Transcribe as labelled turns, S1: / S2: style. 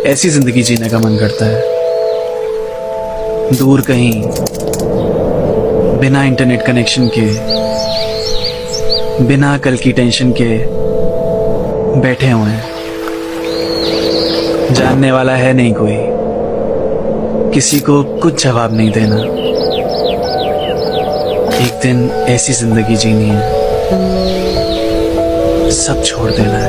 S1: ऐसी जिंदगी जीने का मन करता है, दूर कहीं, बिना इंटरनेट कनेक्शन के, बिना कल की टेंशन के बैठे हुए हैं। जानने वाला है नहीं कोई, किसी को कुछ जवाब नहीं देना। एक दिन ऐसी जिंदगी जीनी है, सब छोड़ देना है।